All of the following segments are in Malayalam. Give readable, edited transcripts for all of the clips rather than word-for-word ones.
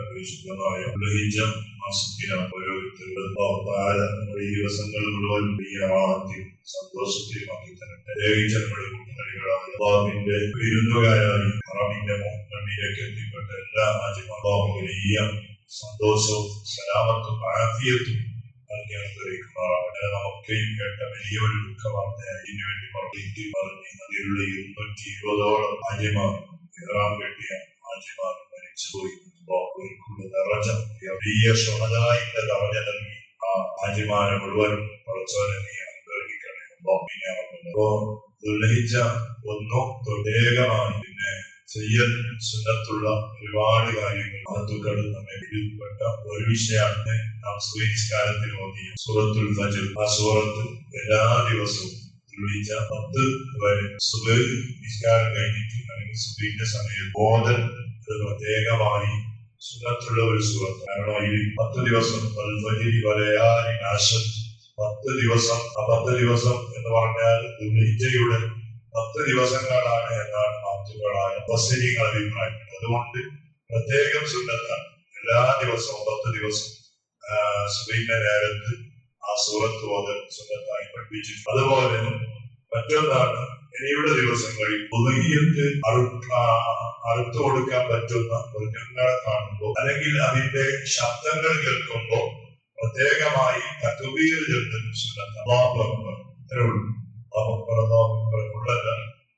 പരിശുദ്ധമായ മാസത്തിലാണ് ഓരോരുത്തരുടെ നമ്മുടെ ഈ ദിവസങ്ങൾ മുഴുവൻ സന്തോഷത്തിലുമാക്കി തരട്ടെ. പ്രത്യേകിച്ച് നമ്മുടെ കൂട്ടുകാരികളായ അള്ളാഹുവിന്റെ വിരുന്നുകാരായി ഹറമിന്റെ മുന്നിലേക്ക് എത്തിപ്പെട്ട എല്ലാ ഹാജിമാർക്കും വലിയ സന്തോഷവും സലാമത്തും ആഫിയത്തും നൽകി അനുഗ്രഹിക്കുമാറാവട്ടെ. നമുക്കെയും കേട്ട വലിയൊരു ദുഃഖവാർത്തയായി ഇതിനുവേണ്ടി പറഞ്ഞ് അതിലുള്ള 220ഓളം ഹാജിമാർ ഇഹ്റാം കെട്ടിയ ഹാജിമാർ മരിച്ചുപോയി. വലിയ ഷുഹദാഇന്റെ ദറജ നൽകി ആ ഹാജിമാരെ മുഴുവൻ പടച്ചവനെ നീ അനുഗ്രഹിക്കണേ. അപ്പോ ദുൽഹിജ്ജ 1 പ്രത്യേകമായി പിന്നെ ചെയ്യാൻ സുന്നത്തുള്ള ഒരുപാട് കാര്യങ്ങൾ മഹത്തുക്കൾ നമ്മെ ഇതിൽപ്പെട്ട ഒരു വിഷയമാണ് നാം സുബഹിസ്കാരത്തിൽ ഓതിയ സൂറത്തുൽ ഫജ്ർ. ആ സൂറത്ത് എല്ലാ ദിവസവും ദുൽഹിജ്ജ 10 വരെ സുബഹി നിസ്കാരം കഴിഞ്ഞിട്ട് അല്ലെങ്കിൽ സുബഹിന്റെ സമയത്ത് ഓതൽ പ്രത്യേകമായി സുന്നത്തുള്ള ഒരു സൂറത്ത്. കാരണം ഈ 10 ദിവസം 10 ദിവസം ആ 10 ദിവസം എന്ന് പറഞ്ഞാൽ ദുൽഹിജ്ജയുടെ 10 ദിവസങ്ങളാണ് എന്നാണ് മഹത്തുക്കളായ മുഫസ്സിരീങ്ങൾ അഭിപ്രായപ്പെട്ടത്. അതുകൊണ്ട് പ്രത്യേകം സുന്നത്താണ് എല്ലാ ദിവസവും 10 ദിവസം സുബഹിന്റെ നേരത്ത് ആ സൂറത്ത് ഓതൽ സുന്നത്തായി പഠിപ്പിച്ചിട്ടുണ്ട്. അതുപോലെ മറ്റൊന്നാണ് ഇനിയുള്ള ദിവസങ്ങളിൽ ഉദ്ഹിയ്യത്ത് അറുത്തു കൊടുക്കാൻ പറ്റുന്ന മൃഗങ്ങളെ കാണുമ്പോൾ അല്ലെങ്കിൽ അതിന്റെ ശബ്ദങ്ങൾ കേൾക്കുമ്പോൾ പ്രത്യേകമായി തക്ബീർ ചൊല്ലുന്ന സുന്നത്ത്. അല്ലാഹു അക്ബർ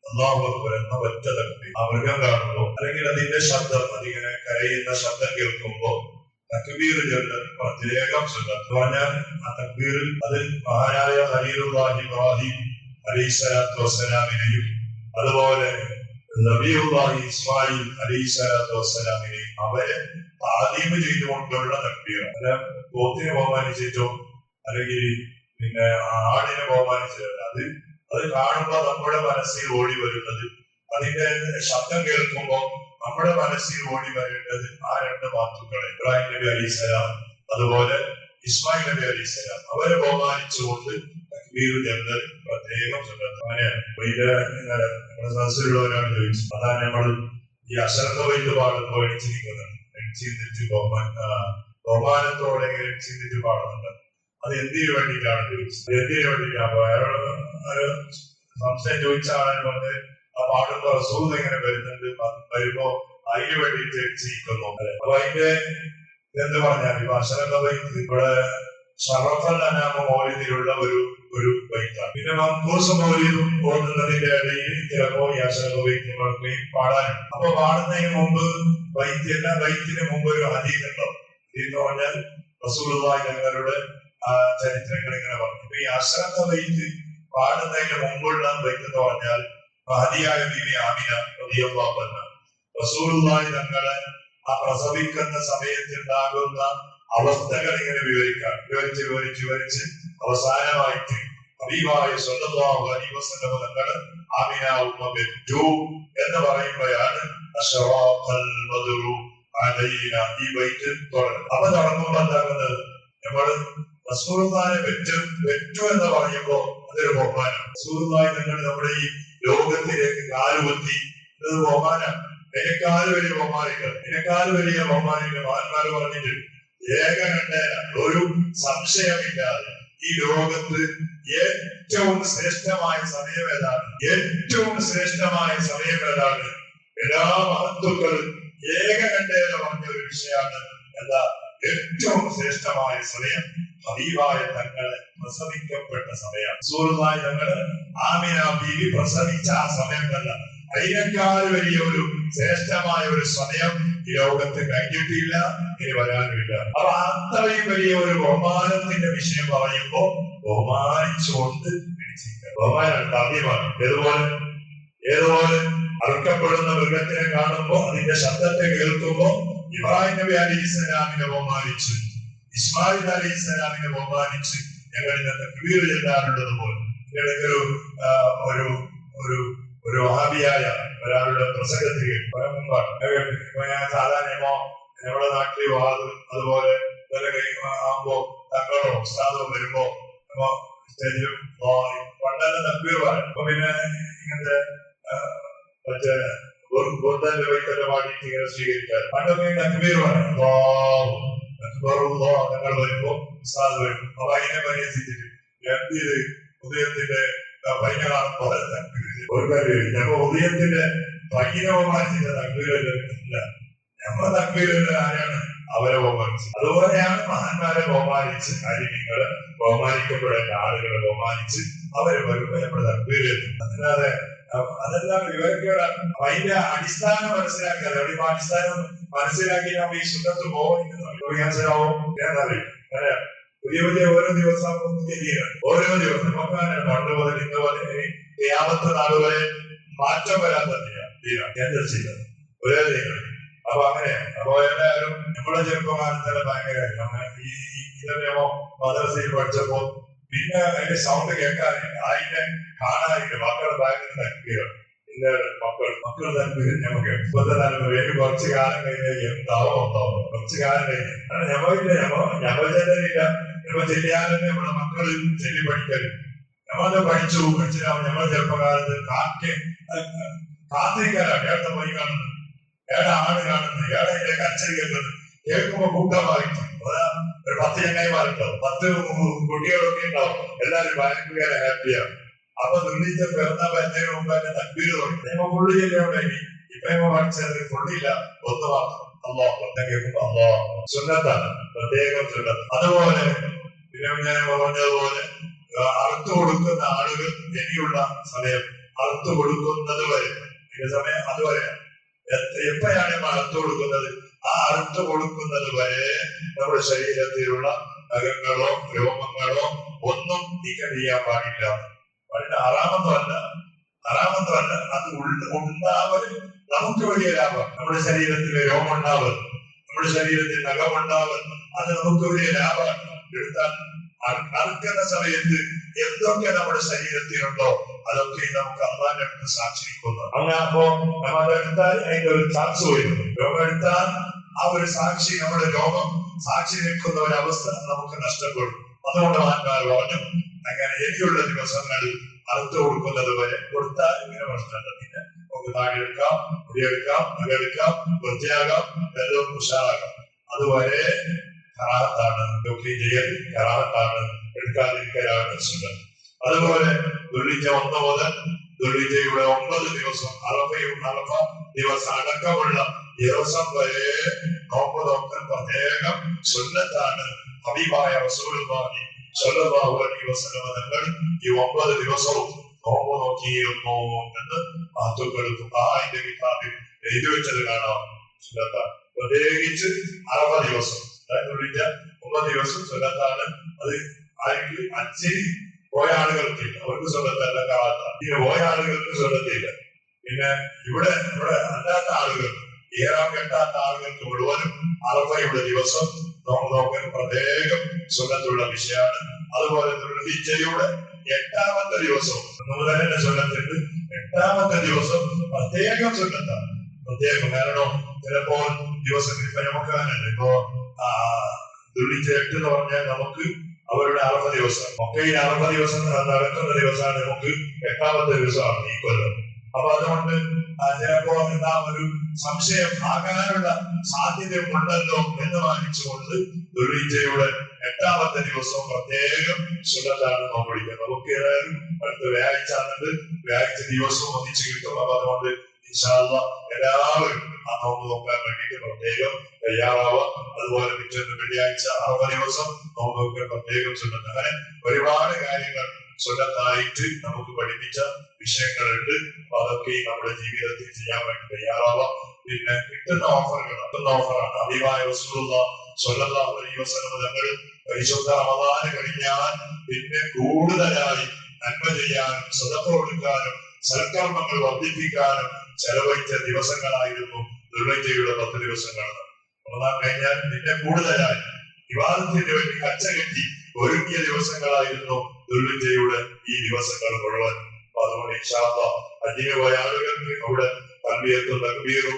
അല്ലാഹു അക്ബർ എന്ന ഒറ്റ തക്ബീർ ആ മൃഗം കാണുമ്പോൾ അല്ലെങ്കിൽ അതിന്റെ ശബ്ദം അതിങ്ങനെ കരയുന്ന ശബ്ദം കേൾക്കുമ്പോൾ തക്ബീർ ചൊല്ലൽ പ്രത്യേകം സുന്നത്ത്. പറഞ്ഞാൽ ആ തക്ബീറിൽ അത് മഹാനായ ഖലീലുല്ലാഹി ഇബ്രാഹിം അലൈഹിസ്സലാത്തു വസ്സലാമിനെയും അതുപോലെ നബിയുല്ലാഹി ഇസ്മായിൽ അലൈഹിസ്സലാത്തു വസ്സലാമിനെയും അവരെ താലീം ചെയ്തുകൊണ്ടുള്ള തക്ബീർ. അല്ല പോത്തിനെ ബഹുമാനിച്ചിട്ടോ അല്ലെങ്കിൽ പിന്നെ ആടിനെ ബഹുമാനിച്ചിട്ടല്ല. അത് കാണുമ്പോൾ നമ്മുടെ മനസ്സിൽ ഓടി വരുന്നത്, അതിന്റെ ശബ്ദം കേൾക്കുമ്പോൾ നമ്മുടെ മനസ്സിൽ ഓടി വരേണ്ടത് ആ 2 മാത്തുക്കളെ, ഇബ്രാഹിം നബി അലൈഹിസ്സലാം അതുപോലെ ഇസ്മായിൽ നബി അലൈഹിസ്സലാം, അവരെ ബഹുമാനിച്ചുകൊണ്ട് തക്ബീർ ചൊല്ലൽ പ്രത്യേകം സുന്നത്ത്. അങ്ങനെയാണ് നമ്മുടെ സദസ്സിലുള്ളവരാണ് ചോദിച്ചത്. അതാണ് നമ്മൾ ഈ അശ്രദ്ധ വൈദ്യ പാടുമ്പോൾ എണിച്ചിരിക്കുന്നത്. എണിച്ചിരുന്നിട്ട് ബഹുമാനത്തോടെ എണിച്ചിരുന്നിട്ട് പാടുന്നുണ്ട്. അത് എന്തിനു വേണ്ടിയിട്ടാണ് ചോദിച്ചത്? എന്തിനു വേണ്ടിയിട്ടാണ്? സംശയം ചോദിച്ച ആളെ വന്ന് ആ പാടുമ്പോ റസൂൽ ഇങ്ങനെ വരുന്നുണ്ട്, വരുമ്പോ അതിന് വേണ്ടിയിട്ട് എണിച്ചിരിക്കുന്നു. അപ്പൊ അതിന്റെ എന്ത് പറഞ്ഞാൽ ഇപ്പൊ അശ്രദ്ധ വൈദ്യ ഇവിടെ ഷറഫൽ അനാമ മൗലിദിലുള്ള ഒരു ബൈത്താണ്. പിന്നെ മംകൂസ് മൗലിദ് ഓതുന്നതിന്റെ ഇടയിൽ ചിലപ്പോ ഈ അശ്രദ്ധ വൈദ്യങ്ങൾക്ക് പാടാനും. അപ്പൊ പാടുന്നതിന് മുമ്പ് ബൈത്തിന് മുമ്പ് ഒരു ഹദീസ് ഉണ്ടാവും. എന്ന് പറഞ്ഞാൽ റസൂലുള്ളാഹി തങ്ങളുടെ ചരിത്രങ്ങൾ ഇങ്ങനെ പറഞ്ഞു. ഇപ്പൊ ഈ അശ്രദ്ധ ബൈത്ത് പാടുന്നതിന് മുമ്പുള്ള ബൈത്ത് എന്ന് പറഞ്ഞാൽ മഹദിയായ ബീവി ആമിന റളിയല്ലാഹു അൻഹ റസൂലുള്ളാഹി തങ്ങളെ ആ പ്രസവിക്കുന്ന സമയത്തുണ്ടാകുന്ന അവസ്ഥകൾ ഇങ്ങനെ വിവരിച്ച് അവസാനമായിട്ട് ഹബീബായ സ്വല്ലല്ലാഹു അലൈഹി വസല്ലം തങ്ങൾ ആമിന ഉമ്മ പെറ്റു എന്ന് പറയുമ്പോഴാണ് അശ്റഖൽ ബദ്റു അലൈന ഈ ബൈത്ത് തുടങ്ങുന്നത്. അപ്പൊ തുടങ്ങുമ്പോൾ എന്താകുന്നത്, നമ്മൾ റസൂലുള്ളാഹിനെ പെറ്റു എന്ന് പറയുമ്പോൾ അതൊരു ബഹുമാനം. റസൂലുള്ളാഹി തങ്ങൾ നമ്മുടെ ഈ ലോകത്തിലേക്ക് കാലുകുത്തി, ഇത് ബഹുമാനാണ്. ഇതിനേക്കാൾ വലിയ ബഹുമാനികൾ മഹാന്മാര് പറഞ്ഞിട്ടുണ്ട്. ഒരു സംശയമില്ലാതെ ഈ ലോകത്ത് ഏറ്റവും ശ്രേഷ്ഠമായ സമയം ഏതാണ്? എല്ലാ മഹത്തുക്കളും ഏകകണ്ഠേന പറഞ്ഞ ഒരു വിഷയമാണ്. എന്താ ഏറ്റവും ശ്രേഷ്ഠമായ സമയം? ഹബീബായ തങ്ങളെ പ്രസവിക്കപ്പെട്ട സമയം. റസൂലുള്ളാഹി തങ്ങള് ആമിന ബീവി പ്രസവിച്ച ആ സമയമല്ല, അതിനേക്കാൾ വലിയ ഒരു ശ്രേഷ്ഠമായ ഒരു സമയം ഈ ലോകത്ത് കഴിഞ്ഞിട്ടില്ല, ഇനി വരാനുമില്ല. അപ്പൊ അത്രയും വലിയ ഒരു ബഹുമാനത്തിന്റെ വിഷയം പറയുമ്പോ ബഹുമാനിച്ചുകൊണ്ട് ബഹുമാനാണ്, താല്യമാണ്. ഏതുപോലെ അറുക്കപ്പെടുന്ന മൃഗത്തിനെ കാണുമ്പോ അതിന്റെ ശബ്ദത്തെ കേൾക്കുമ്പോ ഇബ്രാഹിം നബി അലൈഹിസ്സലാമിനെ ബഹുമാനിച്ച്, ഇസ്മായിൽ അലൈഹിസ്സലാമിനെ ബഹുമാനിച്ച് ഞങ്ങൾ ഇന്നത്തെ തക്ബീർ ചൊല്ലാറുള്ളത് പോലെ ഒരു വഹാബിയായ ഒരാളുടെ പ്രസംഗത്തിൽ സാധാരണ നമ്മുടെ നാട്ടിൽ വാദം അതുപോലെ ആകുമ്പോ തങ്ങളോ ഉസ്താദോ വരുമ്പോ സ്റ്റേജിലും പണ്ടെല്ലാം തക്ബീർ പറയും. അപ്പൊ പിന്നെ ഇങ്ങനത്തെ മറ്റേ ബുദ്ധന്റെ വൈത്തന്നെ പാടിയിട്ട് ഇങ്ങനെ സ്വീകരിക്കാൻ പണ്ടൊക്കെ തക്ബീർ പറയും ഞങ്ങൾ വരുമ്പോ ഉസ്താദ് വരും. അപ്പൊ അതിനെ പരിഹസിച്ചിട്ട് എന്തിത് ഉദയത്തിന്റെ പൈന കാണുമ്പോൾ ഒരു കാര്യം ഞങ്ങൾ ഉദയത്തിന്റെ പൈന ബഹുമാനിച്ചിട്ട് തക്ബീരല്ല, ഞമ്മളെ തക്ബീരല്ല ആരാണ് അവരെ ബഹുമാനിച്ചത്. അതുപോലെയാണ് മഹാന്മാരെ ബഹുമാനിച്ച് അരിമികളെ ബഹുമാനിക്കപ്പെടേണ്ട ആളുകളെ ബഹുമാനിച്ച് അവരെ വരുമ്പോൾ നമ്മുടെ തക്ബീരെത്തും. അല്ലാതെ അതെല്ലാം വിവരക്കേടാണ്. അതിന്റെ അടിസ്ഥാനം മനസ്സിലാക്കാതെ അവിടെ അടിസ്ഥാനം മനസ്സിലാക്കി നമ്മൾ ഈ സുഖത്ത് പോകാനാവും എന്നറിയും. പുതിയ പുതിയ ഓരോ ദിവസം ഓരോ ദിവസം നോക്കാനാണ് പണ്ട് മുതൽ ഇന്ന് പോലെ യാമത്തെ നാൾ വരെ മാറ്റം വരാൻ തന്നെയാണ് ഒരേ ദൈവം. അപ്പൊ അങ്ങനെയാണ്. അപ്പൊ എല്ലാവരും നമ്മുടെ ചെറുപ്പകാലത്തെ ഭയങ്കര ഇതന്നെയോ മദ്രസയിൽ പഠിച്ചപ്പോ പിന്നെ അതിന്റെ സൗണ്ട് കേൾക്കാനില്ല, അതിനെ കാണാനില്ല. മക്കളുടെ ബാങ്കിന് തൽപ്പീരം പിന്നെ മക്കൾ തൽപ്പീരം നമുക്ക് ഇപ്പോഴത്തെ തലമുറ കുറച്ചു കാലം കഴിഞ്ഞാൽ എന്താവും കുറച്ചു കാലം കഴിഞ്ഞ് ഞമ്മളില്ല ഇപ്പൊ ചെല്ലിയാലെന്നെ നമ്മുടെ മക്കൾ ചെല്ലി പഠിക്കലും നമ്മളത് പഠിച്ചിട്ടാവും. ഞമ്മളെ ചെറുപ്പകാലത്ത് കാത്തിരിക്കാനാണ് ഏട്ട പോയി കാണുന്നത്, ഏട ആണ് കാണുന്നത്, ഏട അതിന്റെ കച്ചറി കേൾക്കുന്നത് കേൾക്കുമ്പോ കൂട്ടമായിട്ട് ഒരു 10 ചങ്ങായിമാരുണ്ടാവും, 10 കുട്ടികളൊക്കെ ഉണ്ടാവും. എല്ലാവരും ഭയങ്കര ഹാപ്പിയാണ്. അപ്പൊ തുള്ളിച്ച പിറന്നാ വരുന്നതിന് മുമ്പ് തന്നെ തക്ബീർ തുടങ്ങി. ഞമ്മ ഫുള്ള് ചെല്ലുണ്ടെങ്കിൽ ഇപ്പൊ ഞമ്മ പഠിച്ചത് ഫുള്ളില്ല, ഒന്ന് മാത്രം സുന്നത്താണ്, പ്രത്യേകം സുന്നത്ത്. അതുപോലെ പിന്നെ ഞാൻ പറഞ്ഞതുപോലെ അറുത്തു കൊടുക്കുന്ന ആളുകൾ ഇനിയുള്ള സമയം അറുത്തു കൊടുക്കുന്നത് വരെ സമയം അതുവരെ എപ്പോഴാണ് നമ്മൾ അറുത്തു കൊടുക്കുന്നത്? ആ അറുത്തു കൊടുക്കുന്നത് വരെ നമ്മുടെ ശരീരത്തിലുള്ള നഖങ്ങളോ രോമങ്ങളോ ഒന്നും നീക്കം ചെയ്യാൻ പാടില്ല. വളരെ ആറാമത്തല്ല അത് ഉണ്ടാവൽ നമുക്ക് വലിയ ലാഭം. നമ്മുടെ ശരീരത്തിലെ രോമം ഉണ്ടാവൽ, നമ്മുടെ ശരീരത്തിൽ നഖമുണ്ടാവൽ, അത് നമുക്ക് വലിയ ലാഭമാണ്. എടുത്താൽ അറുക്കുന്ന സമയത്ത് എന്തൊക്കെ നമ്മുടെ ശരീരത്തിലുണ്ടോ അതൊക്കെ നമുക്ക് അള്ളാന്റെ അടുത്ത് സാക്ഷിക്കുന്നു. അങ്ങനെ അപ്പോ നമ്മൾ അതെടുത്താൽ അതിന്റെ ഒരു ചാൻസ് വരുന്നു. രോഗം എടുത്താൽ ആ ഒരു സാക്ഷി, നമ്മുടെ രോഗം സാക്ഷി നിൽക്കുന്ന ഒരവസ്ഥ നമുക്ക് നഷ്ടപ്പെടും. അതുകൊണ്ട് മഹാന്മാർ പറഞ്ഞു അങ്ങനെ ഇനിയുള്ള ദിവസങ്ങളിൽ അറുത്തു കൊടുക്കുന്നത് വരെ കൊടുത്താൽ ഇങ്ങനെ പ്രശ്നത്തിന് നമുക്ക് താഴെടുക്കാം, മുടിയെടുക്കാം, നഖെടുക്കാം, വൃത്തിയാകാം, എല്ലാം ഉഷാറാകാം. അതുവരെ കറാത്താണ്, ചെയ്യൽ കറാത്താണ്, എടുക്കാതിരിക്കലാണ് സുന്നത്ത്. അതുപോലെ ദുൽഹിജ്ജ 1 മുതൽ ദുൽഹിജ്ജയുടെ 9 ദിവസം അറഫ ദിവസം അടക്കമുള്ള ദിവസം വരെ നോമ്പ് നോക്കൽ പ്രത്യേകം സുന്നത്താണ്. ഹബീബായ റസൂലുള്ളാഹി സ്വല്ലല്ലാഹു അലൈഹി വസല്ലം തങ്ങൾ ഈ 9 ദിവസവും നോമ്പ് നോക്കിയിരുന്നു എന്ന് മഹത്തുക്കൾ ഖുർആനിന്റെ കിതാബിൽ എഴുതി വെച്ചത് കാണാം. സുന്നത്താണ്, പ്രത്യേകിച്ച് അറഫ ദിവസം. ദുൽഹിജ്ജ 9 ദിവസം സുന്നത്താണ്. അത് ആർക്ക് അച്ഛന് പോയ ആളുകൾക്കില്ല, അവർക്ക് സുന്നത്തല്ല കാത്ത. ഇങ്ങനെ പോയ ആളുകൾക്ക് സുന്നത്തില്ല. പിന്നെ ഇവിടെ അല്ലാത്ത ആളുകൾ, ഏറാൻ കെട്ടാത്ത ആളുകൾക്ക് മുഴുവനും അറഫയുടെ ദിവസം നോമ്പ് നോക്കൽ പ്രത്യേകം സുന്നത്തുള്ള വിഷയമാണ്. അതുപോലെ ദുൽഹിജ്ജയുടെ 8ാമത്തെ ദിവസം മുതലന്നെ സുന്നത്തുണ്ട്. 8ാമത്തെ ദിവസം പ്രത്യേകം സുന്നത്താണ്, പ്രത്യേകം. കാരണം ചിലപ്പോൾ ദിവസം ഇപ്പൊ നമുക്ക് തന്നെ ഇപ്പോ ദുൽഹിജ്ജ 8 എന്ന് പറഞ്ഞാൽ നമുക്ക് അവരുടെ അറഫ ദിവസം ഒക്കെ ഈ അറഫ ദിവസം നടക്കുന്ന ദിവസമാണ്, നമുക്ക് 8ാമത്തെ ദിവസമാണ് ഈ കൊല്ലം. അപ്പൊ അതുകൊണ്ട് ചിലപ്പോ എന്താ ഒരു സംശയം ആകാനുള്ള സാധ്യതയുണ്ടല്ലോ എന്ന് വാങ്ങിച്ചുകൊണ്ട് ദുൽഹിജ്ജയുടെ 8ാമത്തെ ദിവസം പ്രത്യേകം സുന്നത്താണ് നോമ്പ് പിടിക്കുന്നത്. നമുക്ക് ഏതായാലും അടുത്ത വ്യാഴാഴ്ച ദിവസം ഒന്നിച്ച് കിട്ടും. അപ്പൊ അതുകൊണ്ട് ഇൻഷാ അല്ലാഹ് എല്ലാവരും ആ നോമ്പ് നോക്കാൻ വേണ്ടിയിട്ട് പ്രത്യേകം തയ്യാറാവുക. അതുപോലെ പിറ്റേന്ന് വെള്ളിയാഴ്ച അറഫ ദിവസം നോമ്പ് നോക്കാൻ പ്രത്യേകം സുന്നത്ത്. അങ്ങനെ ഒരുപാട് കാര്യങ്ങൾ സുന്നത്തായിട്ട് നമുക്ക് പഠിപ്പിച്ച വിഷയങ്ങളുണ്ട്. അപ്പൊ അതൊക്കെ നമ്മുടെ ജീവിതത്തിൽ ചെയ്യാൻ വേണ്ടി തയ്യാറാവാം. പിന്നെ കിട്ടുന്ന ഓഫറാണ്. ഹബീബായ റസൂലുള്ളാഹി സ്വല്ലല്ലാഹു അലൈഹി വസല്ലം തങ്ങൾ പരിശുദ്ധ റമദാൻ കഴിഞ്ഞാൽ പിന്നെ കൂടുതലായി നന്മ ചെയ്യാനും സദഖ കൊടുക്കാനും സൽക്കർമ്മങ്ങൾ വർദ്ധിപ്പിക്കാനും ചെലവഴിച്ച ദിവസങ്ങളായിരുന്നു ദുൽഹിജ്ജയുടെ 10 ദിവസങ്ങൾ. റമദാൻ കഴിഞ്ഞാൽ പിന്നെ കൂടുതലായി വിവാദത്തിന് വേണ്ടി കച്ചകെട്ടി ഒരുങ്ങിയ ദിവസങ്ങളായിരുന്നു ദുൽഹിജ്ജയുടെ ഈ ദിവസങ്ങൾ മുഴുവൻ. അതുകൊണ്ട് ഇൻഷാ അല്ലാഹ് ഹജ്ജിന് പോയ ആളുകൾക്ക് അവിടെ തൽബിയത്തും തക്ബീറും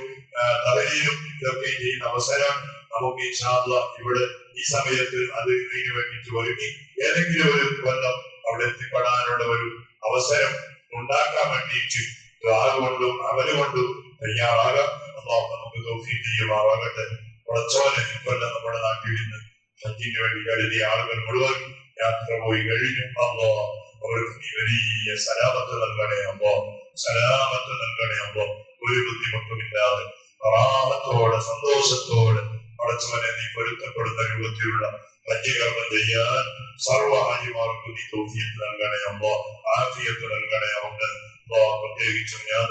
തഹ്ലീലും ഇതൊക്കെ ചെയ്യുന്ന അവസരം നമുക്ക് ഇൻഷാ അല്ലാഹ് ഇവിടെ ഈ സമയത്ത് അതിന് വേണ്ടിയിട്ട് ഒരുങ്ങി ഏതെങ്കിലും ഒരു കൊല്ലം അവിടെ എത്തിപ്പെടാനുള്ള ഒരു അവസരം ഉണ്ടാക്കാൻ വേണ്ടിയിട്ട് ദുആ കൊണ്ടും അമല് കൊണ്ടും തയ്യാറാകാം. അള്ളാഹു നമുക്ക് തൗഫീഖ് ചെയ്യുമാറാകട്ടെ. പടച്ചോനെ, ഇക്കൊല്ലം നമ്മുടെ നാട്ടിൽ നിന്ന് ഹജ്ജിന് വേണ്ടി കരുതിയ ആളുകൾ മുഴുവൻ യാത്ര പോയി കഴിഞ്ഞു. അല്ലാഹ് അവർക്ക് നീ വലിയ സലാമത്ത് നൽകണേ. അല്ലാഹ് സലാമത്ത് നൽകണേ. അല്ലാഹ് ഒരു ബുദ്ധിമുട്ടുമില്ലാതെ റാഹത്തോടെ സന്തോഷത്തോടെ പടച്ചവനെ നീ പൊരുത്തപ്പെടുന്ന രൂപത്തിലുള്ള ഹജ്ജ് കർമ്മം ചെയ്യാൻ സർവ്വ ഹാജിമാർക്കും നീ തൗഫീഖ് നൽകണേ. അല്ലാഹ് ആഫിയത്ത് നൽകണേ. പ്രത്യേകിച്ചും ഞാൻ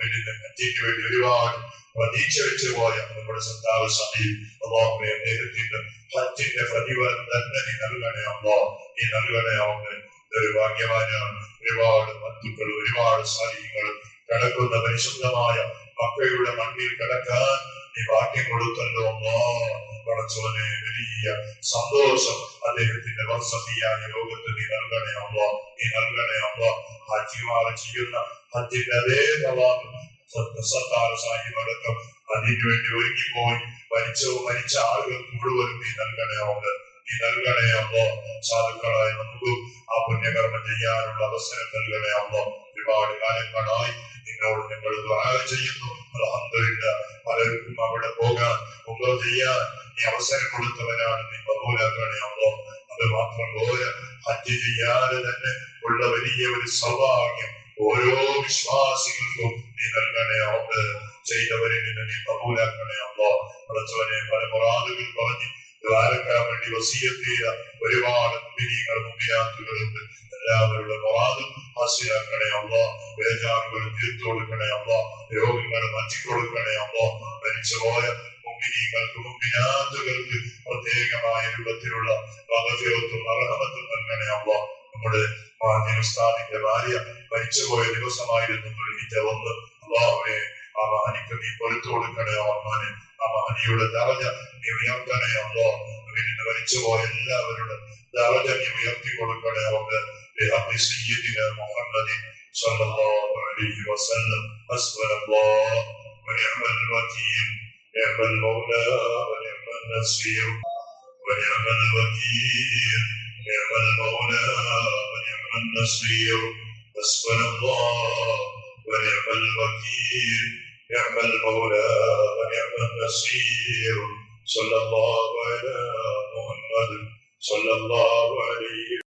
ഹജ്ജിന് വേണ്ടി ഒരുപാട് പ്രതീക്ഷ വെച്ച് പോയ നമ്മുടെ സത്താവ് സമയം അള്ളാഹുവിനെ അദ്ദേഹത്തിന്റെ ഹജ്ജിന്റെ പ്രതിഫലം തന്നെ നീ നൽകണേ. അല്ലാഹ് നീ നൽകണേ. ഒരു ഭാഗ്യവാനാണ്. ഒരുപാട് ബന്ധുക്കൾ, ഒരുപാട് സാലിഹ്യങ്ങൾ കിടക്കുന്ന പരിശുദ്ധമായ മക്കയുടെ മണ്ണിൽ കിടക്കാൻ നീ ഭാഗ്യം കൊടുത്തല്ലോ. അല്ലാഹ് പടച്ചവനെ, വലിയ സന്തോഷം അദ്ദേഹത്തിന്റെ വർഷീയായ ലോകത്ത് നീ നൽകണേ. അല്ലാഹ് നീ നൽകണേ. അല്ലാഹ് ഹാജിമാർ ചെയ്യുന്ന ഹജ്ജിന്റെ അതേ തവാഫ് സാഹിബടക്കം അതിനുവേണ്ടി ഒരുങ്ങിപ്പോയി മരിച്ച ആളുകൾക്ക് മുഴുവനും നീ നൽകണേ. നീ നൽകണേ. സാധുക്കളായ നമുക്ക് ആ പുണ്യകർമ്മം ചെയ്യാനുള്ള അവസരം നൽകണേ. ഒരുപാട് കാലങ്ങളായി നിന്നോട് ഞങ്ങൾ ദുആ ചെയ്യുന്നു. അൽഹംദുലില്ലാഹ്, പലർക്കും അവിടെ പോകാൻ ഉംറ ചെയ്യാൻ നീ അവസരം കൊടുത്തവരാണ്. നീ കബൂലാക്കണേ. അത് മാത്രം പോരാ, ഹജ്ജ് ചെയ്യാതെ തന്നെ ഉള്ള വലിയ ഒരു സൗഭാഗ്യം ഓരോ വിശ്വാസികൾക്കും നീ നൽകണേ. ചെയ്തവരെ നിന്ന് നീ കബൂലാക്കണേ. പടച്ചവനെ, പല മുറാദുകൾ പറഞ്ഞ് ദ്വാരക്കാൻ വേണ്ടി വസിയത്ത് ചെയ്ത ഒരുപാട് മുഅ്മിനീങ്ങൾ മുഅ്മിനാത്തുകളുണ്ട്. എല്ലാവരുടെ മുറാദും ഹാസിലാക്കണേ. ബേജാറുകൾ തീർത്തു കൊടുക്കണേ. രോഗങ്ങൾ മാറ്റിക്കൊടുക്കണേ. മരിച്ചുപോയ മുഅ്മിനീങ്ങൾക്ക് മുഅ്മിനാത്തുകൾക്ക് പ്രത്യേകമായ രൂപത്തിലുള്ള മഗ്ഫിറത്തും റഹ്മത്തും നൽകണേ. നമ്മുടെ ഉസ്താദിന്റെ ഭാര്യ മരിച്ചുപോയ ദിവസമായിരുന്നു ഒന്ന്. അല്ലാഹുവേ, ആ മഹനിക്ക് നീ പൊരുത്തു കൊടുക്കണേ. ആ മഹനിയുടെ ദറജ നീ ഉയർത്തണേ. വീടിന് മരിച്ചുപോയ എല്ലാവരുടെ ദറജ നീ ഉയർത്തി കൊടുക്കണേ. മുഹമ്മദ് സ്വല്ലല്ലാഹു അലൈഹി വസല്ലം. ഹസ്ബുനല്ലാഹ് വനിഅമൽ വകീൽ. നിഅമൽ മൗലാ വനിഅമൻ നസീർ. വനിഅമൽ വകീൽ. നിഅമൽ മൗലാ വനിഅമൻ നസീർ. ഹസ്ബുനല്ലാഹ് ونعم الوكيل. نعم المولى ونعم النصير. صلى الله على محمد صلى الله عليه